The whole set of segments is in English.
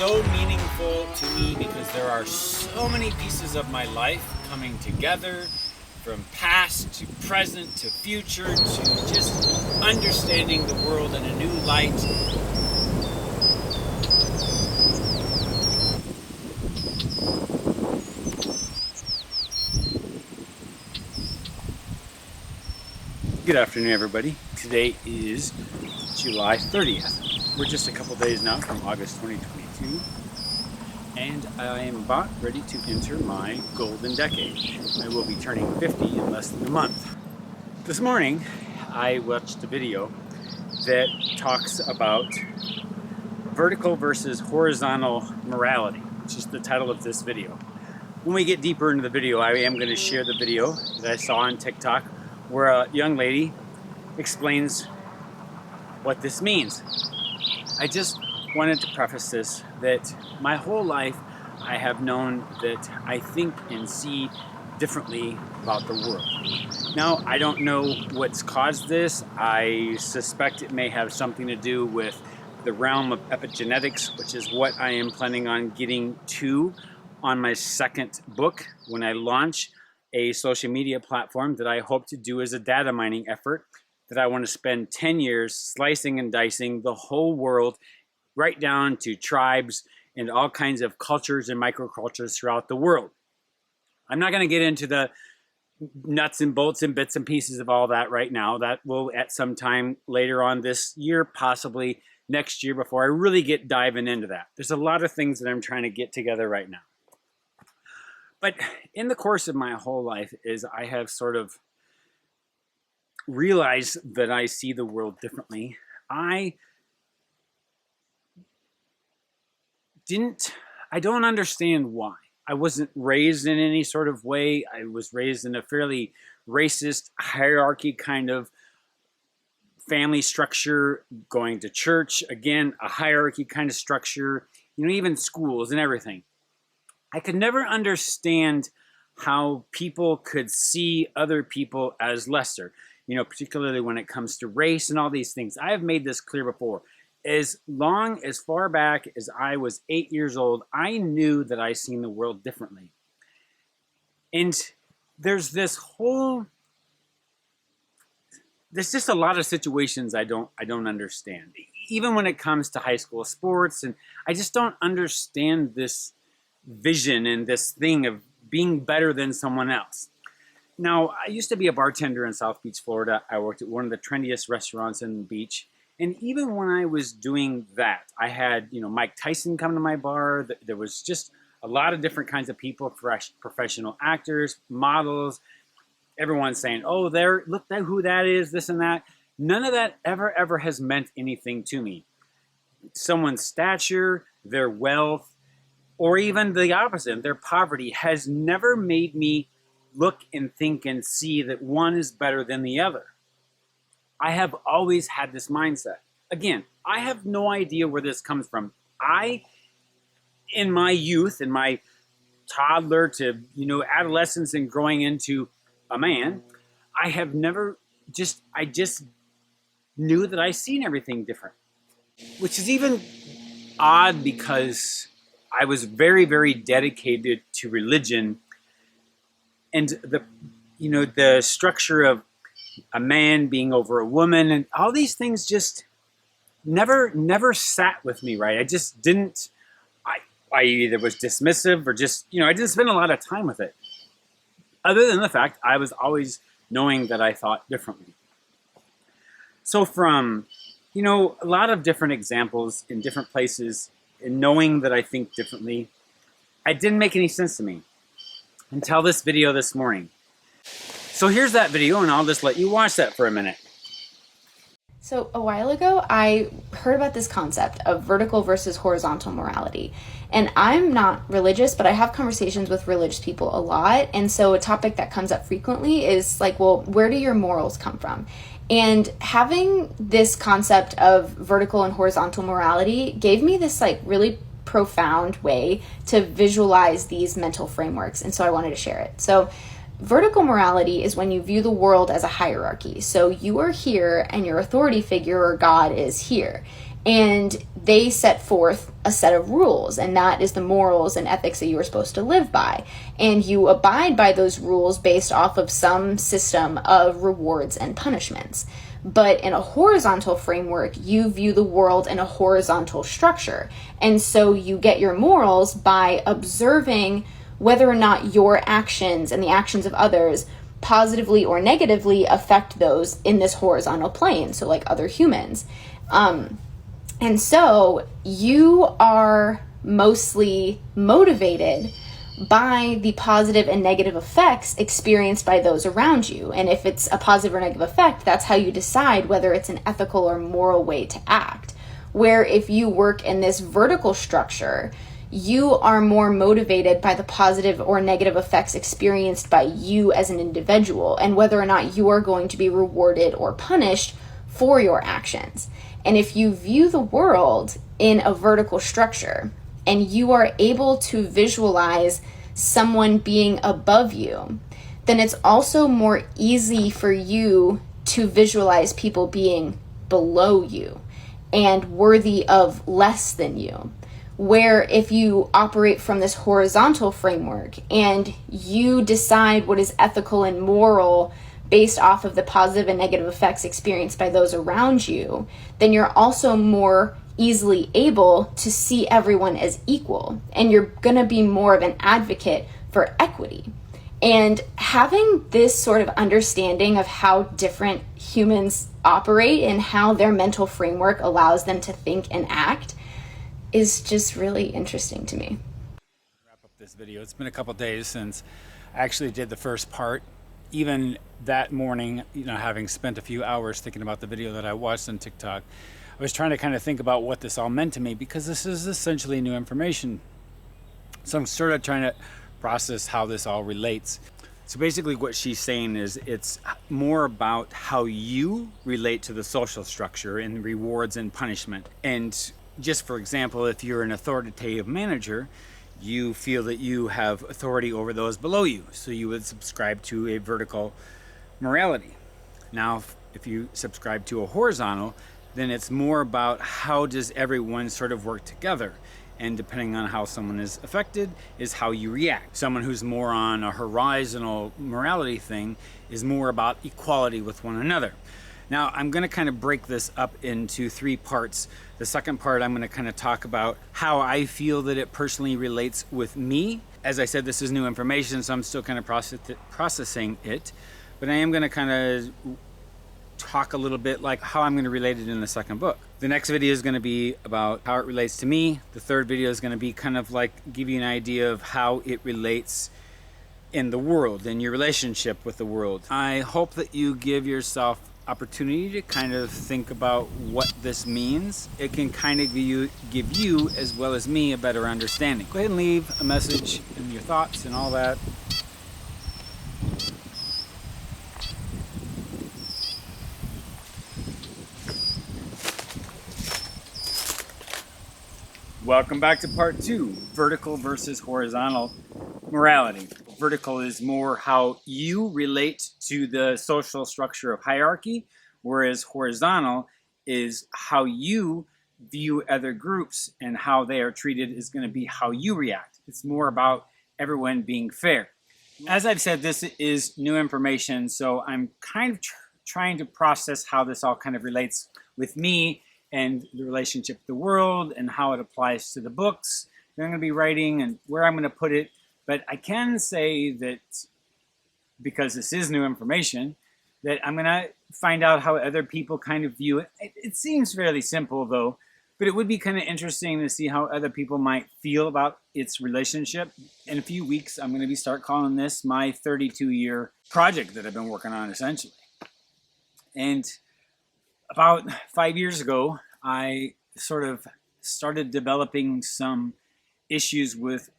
so meaningful to me because there are so many pieces of my life coming together, from past to present to future to just understanding the world in a new light. Good afternoon, everybody. Today is July 30th. We're just a couple days now from August 2022, and I am about ready to enter my golden decade. I will be turning 50 in less than a month. This morning, I watched a video that talks about vertical versus horizontal morality, which is the title of this video. When we get deeper into the video, I am going to share the video that I saw on TikTok where a young lady explains what this means. I just wanted to preface this that my whole life I have known that I think and see differently about the world. Now, I don't know what's caused this. I suspect it may have something to do with the realm of epigenetics, which is what I am planning on getting to on my second book when I launch a social media platform that I hope to do as a data mining effort, that I want to spend 10 years slicing and dicing the whole world right down to tribes and all kinds of cultures and microcultures throughout the world. I'm not going to get into the nuts and bolts and bits and pieces of all that right now. That will at some time later on this year, possibly next year, before I really get diving into that. There's a lot of things that I'm trying to get together right now. But in the course of my whole life is I have sort of realized that I see the world differently. I don't understand why. I wasn't raised in any sort of way. I was raised in a fairly racist hierarchy kind of family structure, going to church, again, a hierarchy kind of structure, even schools and everything. I could never understand how people could see other people as lesser, particularly when it comes to race and all these things. I have made this clear before. As far back as I was 8 years old, I knew that I seen the world differently. And there's just a lot of situations I don't understand. Even when it comes to high school sports, and I just don't understand this vision and this thing of being better than someone else. Now, I used to be a bartender in South Beach, Florida. I worked at one of the trendiest restaurants in the beach. And even when I was doing that, I had, Mike Tyson come to my bar. There was just a lot of different kinds of people, professional actors, models, everyone saying, oh, look at who that is, this and that. None of that ever has meant anything to me. Someone's stature, their wealth, or even the opposite, their poverty has never made me look and think and see that one is better than the other. I have always had this mindset. Again, I have no idea where this comes from. In my youth, in my toddler to, adolescence and growing into a man, I just knew that I seen everything different. Which is even odd because I was very, very dedicated to religion, and the structure of a man being over a woman and all these things just never sat with me right. I just didn't. I either was dismissive or just I didn't spend a lot of time with it. Other than the fact I was always knowing that I thought differently. So from a lot of different examples in different places, and knowing that I think differently, it didn't make any sense to me until this video this morning. So here's that video, and I'll just let you watch that for a minute. So a while ago, I heard about this concept of vertical versus horizontal morality. And I'm not religious, but I have conversations with religious people a lot. And so a topic that comes up frequently is like, well, where do your morals come from? And having this concept of vertical and horizontal morality gave me this really profound way to visualize these mental frameworks. And so I wanted to share it. So vertical morality is when you view the world as a hierarchy. So you are here and your authority figure or God is here. And they set forth a set of rules, and that is the morals and ethics that you are supposed to live by. And you abide by those rules based off of some system of rewards and punishments. But in a horizontal framework, you view the world in a horizontal structure. And so you get your morals by observing whether or not your actions and the actions of others positively or negatively affect those in this horizontal plane, so like other humans. And so you are mostly motivated by the positive and negative effects experienced by those around you. And if it's a positive or negative effect, that's how you decide whether it's an ethical or moral way to act. Where if you work in this vertical structure, you are more motivated by the positive or negative effects experienced by you as an individual and whether or not you are going to be rewarded or punished for your actions. And if you view the world in a vertical structure and you are able to visualize someone being above you, then it's also more easy for you to visualize people being below you and worthy of less than you. Where if you operate from this horizontal framework and you decide what is ethical and moral based off of the positive and negative effects experienced by those around you, then you're also more easily able to see everyone as equal. And you're going to be more of an advocate for equity. And having this sort of understanding of how different humans operate and how their mental framework allows them to think and act is just really interesting to me. Wrap up this video. It's been a couple days since I actually did the first part. Even that morning, having spent a few hours thinking about the video that I watched on TikTok, I was trying to kind of think about what this all meant to me because this is essentially new information. So I'm sort of trying to process how this all relates. So basically what she's saying is it's more about how you relate to the social structure and rewards and punishment. And just for example, if you're an authoritative manager, you feel that you have authority over those below you. So you would subscribe to a vertical morality. Now, if you subscribe to a horizontal, then it's more about how does everyone sort of work together. And depending on how someone is affected is how you react. Someone who's more on a horizontal morality thing is more about equality with one another. Now, I'm going to kind of break this up into 3 parts. The second part, I'm going to kind of talk about how I feel that it personally relates with me. As I said, this is new information, so I'm still kind of processing it. But I am going to kind of talk a little bit like how I'm going to relate it in the second book. The next video is going to be about how it relates to me. The third video is going to be kind of like give you an idea of how it relates in the world, in your relationship with the world. I hope that you give yourself opportunity to kind of think about what this means. It can kind of give you as well as me a better understanding. Go ahead and leave a message and your thoughts and all that. Welcome back to part 2, vertical versus horizontal morality. Vertical is more how you relate to the social structure of hierarchy, whereas horizontal is how you view other groups and how they are treated is going to be how you react. It's more about everyone being fair. As I've said, this is new information, so I'm kind of trying to process how this all kind of relates with me and the relationship with the world and how it applies to the books that I'm going to be writing and where I'm going to put it. But I can say that, because this is new information, that I'm going to find out how other people kind of view it. It seems fairly simple, though, but it would be kind of interesting to see how other people might feel about its relationship. In a few weeks, I'm going to start calling this my 32-year project that I've been working on, essentially. And about 5 years ago, I sort of started developing some issues with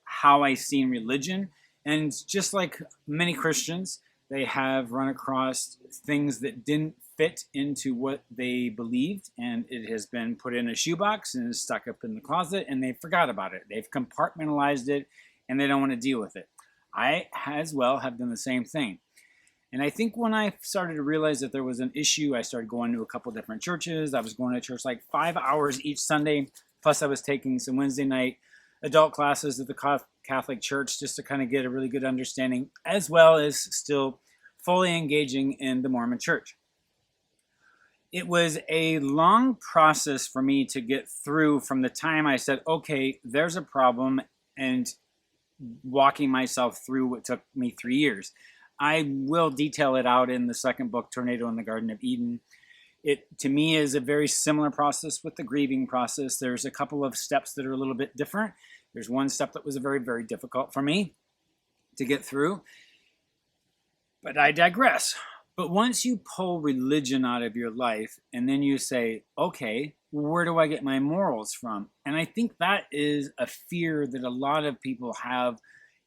how I seen religion. And just like many Christians, they have run across things that didn't fit into what they believed, and it has been put in a shoebox and is stuck up in the closet, and they forgot about it. They've compartmentalized it, and they don't want to deal with it. I, as well, have done the same thing. And I think when I started to realize that there was an issue, I started going to a couple different churches. I was going to church like 5 hours each Sunday. Plus I was taking some Wednesday night adult classes at the Catholic Church just to kind of get a really good understanding, as well as still fully engaging in the Mormon Church. It was a long process for me to get through from the time I said, okay, there's a problem, and walking myself through what took me 3 years. I will detail it out in the second book, Tornado in the Garden of Eden. It, to me, is a very similar process with the grieving process. There's a couple of steps that are a little bit different. There's one step that was very, very difficult for me to get through. But I digress. But once you pull religion out of your life and then you say, okay, where do I get my morals from? And I think that is a fear that a lot of people have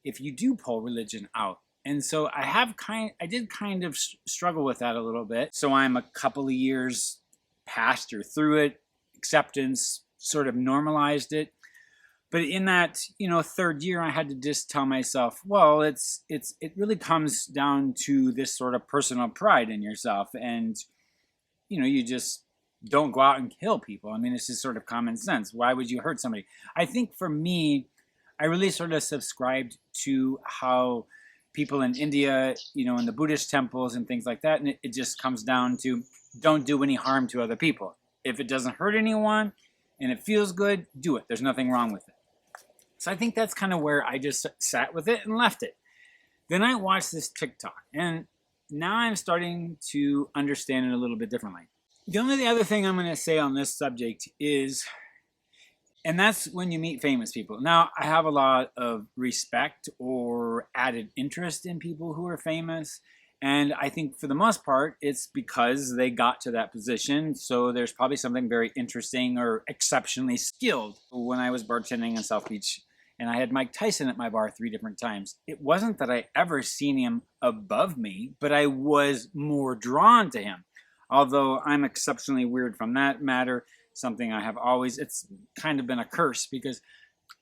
if you do pull religion out. And so I did kind of struggle with that a little bit. So I'm a couple of years past or through it, acceptance sort of normalized it. But in that, third year, I had to just tell myself, well, it really comes down to this sort of personal pride in yourself. And, you just don't go out and kill people. I mean, it's just sort of common sense. Why would you hurt somebody? I think for me, I really sort of subscribed to how people in India, in the Buddhist temples and things like that. And it just comes down to don't do any harm to other people. If it doesn't hurt anyone and it feels good, do it. There's nothing wrong with it. So I think that's kind of where I just sat with it and left it. Then I watched this TikTok, and now I'm starting to understand it a little bit differently. The only other thing I'm going to say on this subject is, and that's when you meet famous people. Now, I have a lot of respect or added interest in people who are famous. And I think for the most part, it's because they got to that position. So there's probably something very interesting or exceptionally skilled. When I was bartending in South Beach and I had Mike Tyson at my bar 3 different times, it wasn't that I ever seen him above me, but I was more drawn to him. Although I'm exceptionally weird from that matter, something I have always, it's kind of been a curse because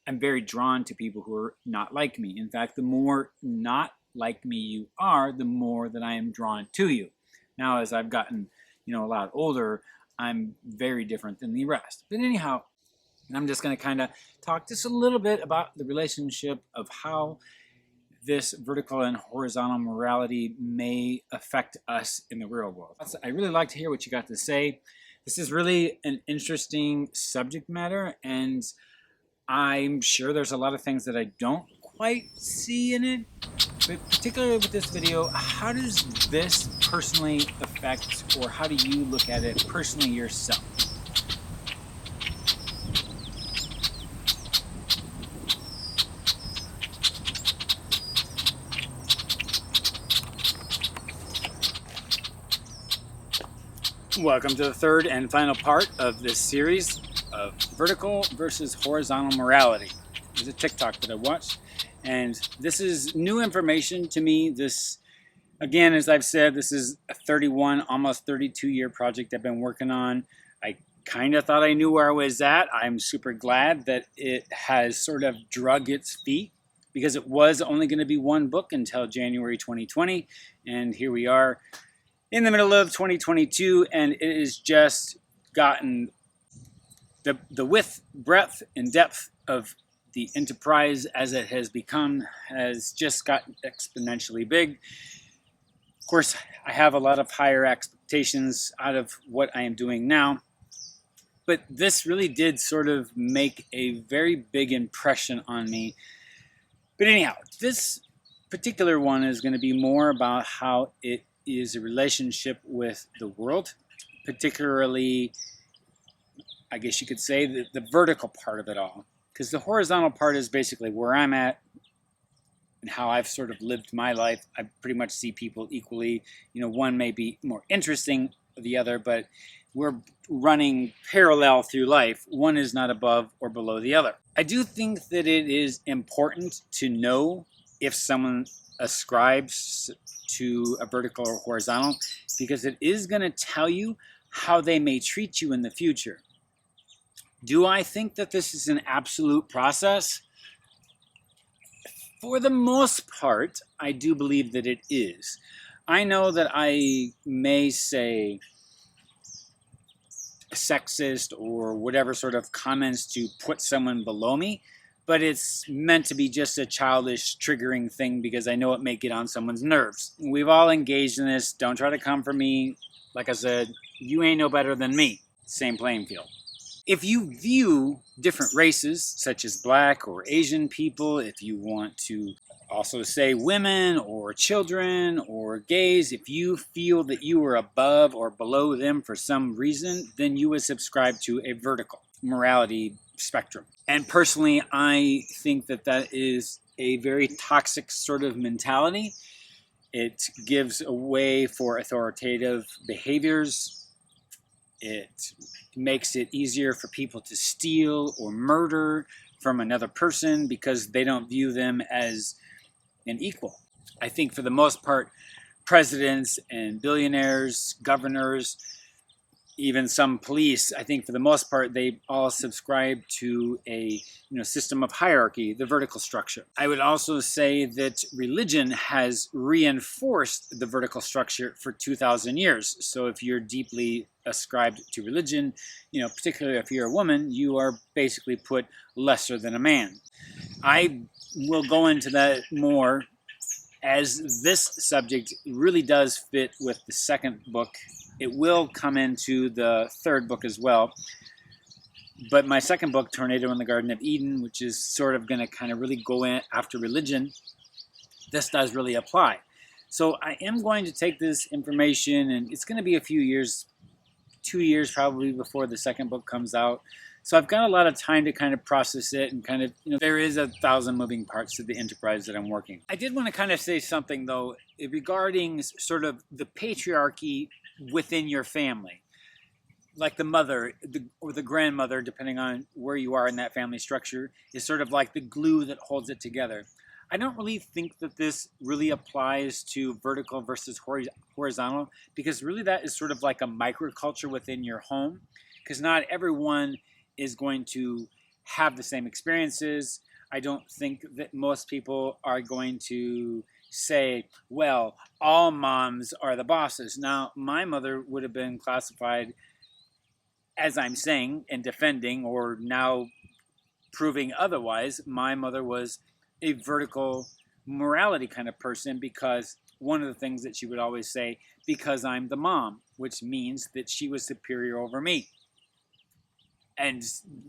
I'm very drawn to people who are not like me. In fact, the more not like me you are, the more that I am drawn to you. Now, as I've gotten, a lot older, I'm very different than the rest. But anyhow, I'm just going to kind of talk just a little bit about the relationship of how this vertical and horizontal morality may affect us in the real world. I really like to hear what you got to say. This is really an interesting subject matter, and I'm sure there's a lot of things that I don't quite see in it. But particularly with this video, how does this personally affect, or how do you look at it personally yourself? Welcome to the third and final part of this series of vertical versus horizontal morality. There's a TikTok that I watched, and this is new information to me. This, again, as I've said, this is a 31, almost 32-year project I've been working on. I kind of thought I knew where I was at. I'm super glad that it has sort of drug its feet, because it was only going to be one book until January 2020, and here we are in the middle of 2022, and it has just gotten the width, breadth, and depth of the enterprise as it has become has just gotten exponentially big. Of course, I have a lot of higher expectations out of what I am doing now, but this really did sort of make a very big impression on me. But anyhow, this particular one is going to be more about how it is a relationship with the world, particularly, I guess you could say, the vertical part of it all. Because the horizontal part is basically where I'm at and how I've sort of lived my life. I pretty much see people equally. One may be more interesting than the other, but we're running parallel through life. One is not above or below the other. I do think that it is important to know if someone ascribes to a vertical or horizontal, because it is going to tell you how they may treat you in the future. Do I think that this is an absolute process? For the most part, I do believe that it is. I know that I may say sexist or whatever sort of comments to put someone below me, but it's meant to be just a childish triggering thing because I know it may get on someone's nerves. We've all engaged in this. Don't try to come for me. Like I said, you ain't no better than me. Same playing field. If you view different races, such as black or Asian people, if you want to also say women or children or gays, if you feel that you are above or below them for some reason, then you would subscribe to a vertical morality spectrum. And personally, I think that that is a very toxic sort of mentality. It gives a way for authoritative behaviors. It makes it easier for people to steal or murder from another person because they don't view them as an equal. I think for the most part, presidents and billionaires, governors, even some police, I think for the most part, they all subscribe to a system of hierarchy, the vertical structure. I would also say that religion has reinforced the vertical structure for 2,000 years. So if you're deeply ascribed to religion, particularly if you're a woman, you are basically put lesser than a man. I will go into that more as this subject really does fit with the second book. It will come into the third book as well. But my second book, Tornado in the Garden of Eden, which is sort of going to kind of really go in after religion, this does really apply. So I am going to take this information, and it's going to be a few years, 2 years probably before the second book comes out. So I've got a lot of time to kind of process it and kind of, there is 1,000 moving parts to the enterprise that I'm working. I did want to kind of say something, though, regarding sort of the patriarchy within your family. Like the mother or the grandmother, depending on where you are in that family structure, is sort of like the glue that holds it together. I don't really think that this really applies to vertical versus horizontal, because really that is sort of like a microculture within your home, because not everyone is going to have the same experiences. I don't think that most people are going to say, well, all moms are the bosses. Now, my mother would have been classified, as I'm saying and defending, or now proving otherwise, my mother was a vertical morality kind of person, because one of the things that she would always say, because I'm the mom, which means that she was superior over me. And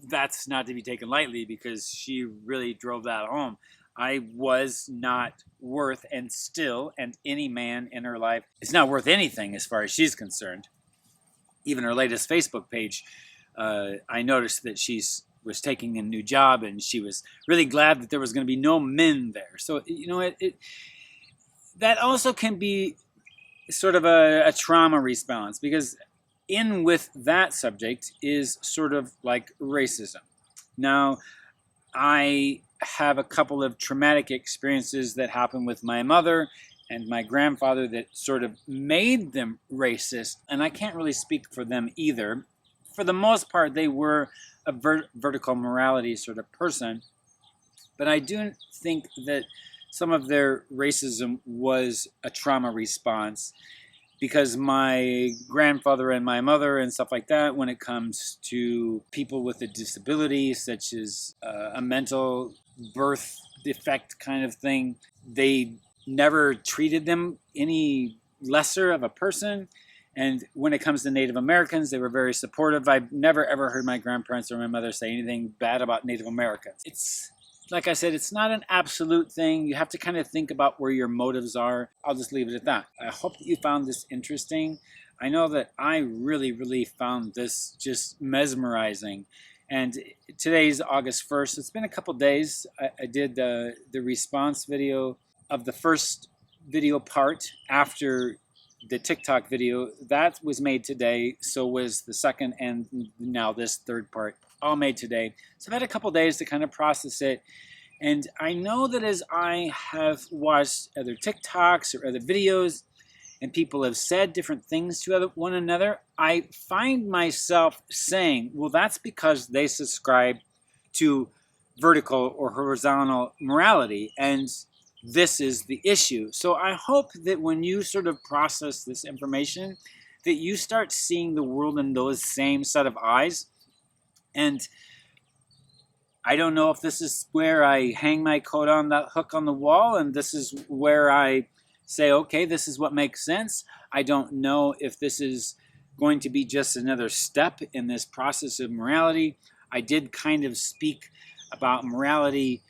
that's not to be taken lightly, because she really drove that home. I was not worth, and still, and any man in her life is not worth anything as far as she's concerned. Even her latest Facebook page, I noticed that she was taking a new job, and she was really glad that there was going to be no men there. So, that also can be sort of a trauma response, because in with that subject is sort of like racism. Now, I have a couple of traumatic experiences that happened with my mother and my grandfather that sort of made them racist, and I can't really speak for them either. For the most part, they were a vertical morality sort of person, but I do think that some of their racism was a trauma response, because my grandfather and my mother and stuff like that, when it comes to people with a disability, such as a mental birth defect kind of thing, they never treated them any lesser of a person. And when it comes to Native Americans, they were very supportive. I've never ever heard my grandparents or my mother say anything bad about Native Americans. It's, like I said, it's not an absolute thing. You have to kind of think about where your motives are. I'll just leave it at that. I hope that you found this interesting. I know that I really, really found this just mesmerizing. And today's August 1st. It's been a couple days. I did the response video of the first video part after the TikTok video. That was made today. So was the second, and now this third part, all made today. So I've had a couple days to kind of process it. And I know that as I have watched other TikToks or other videos, and people have said different things to one another, I find myself saying, well, that's because they subscribe to vertical or horizontal morality. And this is the issue. So I hope that when you sort of process this information, that you start seeing the world in those same set of eyes. And I don't know if this is where I hang my coat on that hook on the wall and this is where I say, okay, this is what makes sense. I don't know if this is going to be just another step in this process of morality. I did kind of speak about morality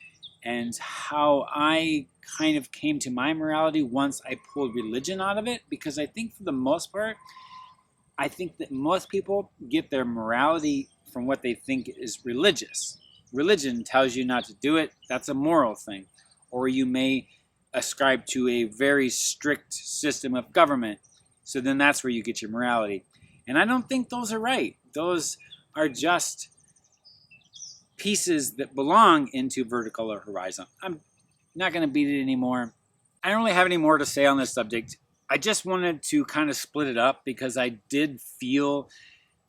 and how I kind of came to my morality once I pulled religion out of it, because I think for the most part, I think that most people get their morality from what they think is religious. Religion tells you not to do it. That's a moral thing. Or you may ascribe to a very strict system of government. So then that's where you get your morality. And I don't think those are right. Those are just pieces that belong into vertical or horizontal. I'm not going to beat it anymore. I don't really have any more to say on this subject. I just wanted to kind of split it up because I did feel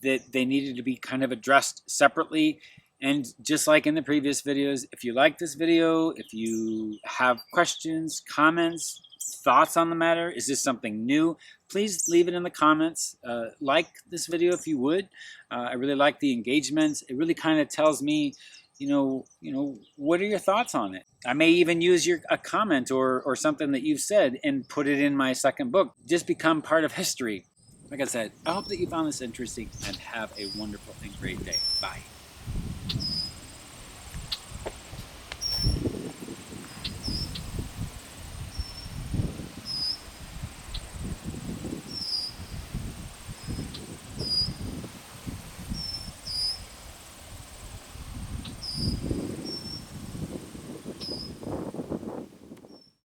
that they needed to be kind of addressed separately. And just like in the previous videos, if you like this video, if you have questions, comments, thoughts on the matter, is this something new, please leave it in the comments. Like this video if you would. I really like the engagement. It really kind of tells me, what are your thoughts on it? I may even use a comment or something that you've said and put it in my second book. Just become part of history. Like I said, I hope that you found this interesting and have a wonderful and great day. Bye.